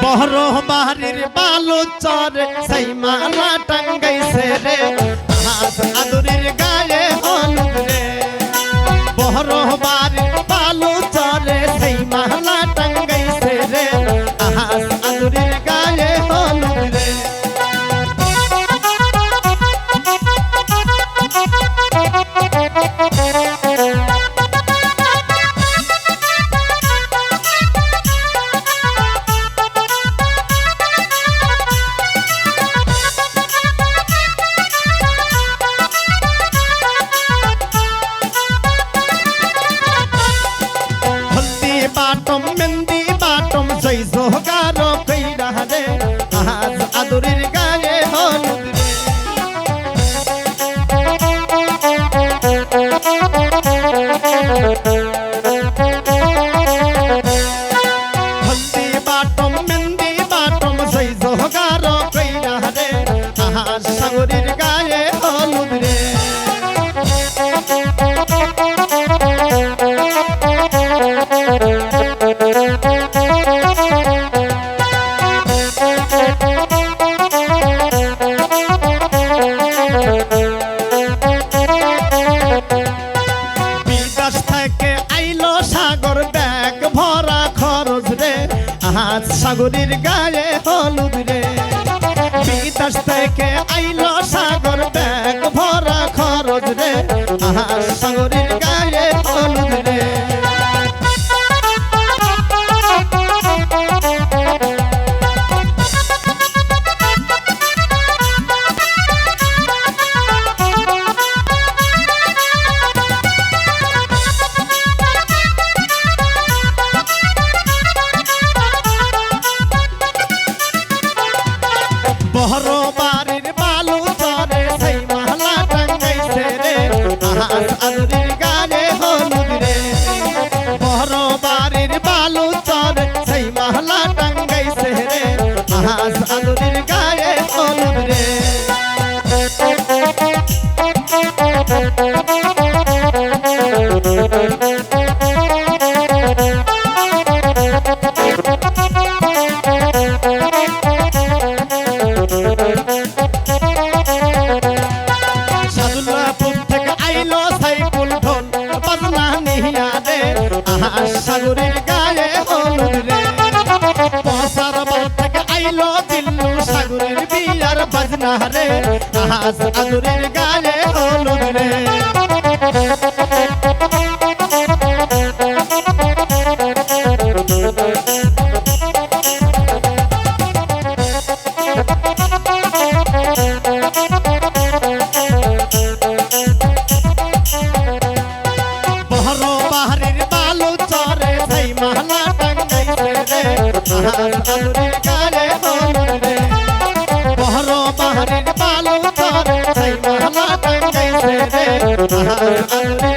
বড় বাড়ির বালু চরে সেই মালা টাঙ্গাইছে রে হাস আদুরির গায়ে হলুদ রে বড় বাড়ির বালু চরে সেই মালা টাঙ্গাইছে রে হাস আদুরির গায়ে হলুদ রে বাটম মেন্দি বাটম জয় জোগার কইরা রে আজ আদুরির গায়ে হলুদ রে হলদি বাটম মেন্দি বাটম জয় জোগার কইরা রে আজ সাগরের গায়ে হলুদ রে সাগর ব্যাগ ভরা খরচ রে আজ সাগরের গায়ে হলুদ রে বিদেশ থেকে আইলো সাগর ব্যাগ ভরা খরচ রে আজ সাগরের গায়ে হলুদ রে বড় বাড়ির বালু চরে সেই মালা টাঙ্গাইছে রে আজ আদুরির গায়ে হলুদ রে বড় বাড়ির বালু চরে সেই মালা টাঙ্গাইছে রে আজ আদুরির গায়ে হলুদ রে সাগরের গায়ে হলুদ রে পসার বাল থেকে আইলো দিল্লু সাগরের বিয়ার বাজনা রে আজ আদুরির গায়ে হলুদ রে বড় বাড়ির বালু চরে সেই মালা টাঙ্গাইছে রে আদুরির গায়ে হলুদ রে বড় বাড়ির বালু চরে সেই মালা টাঙ্গাইছে রে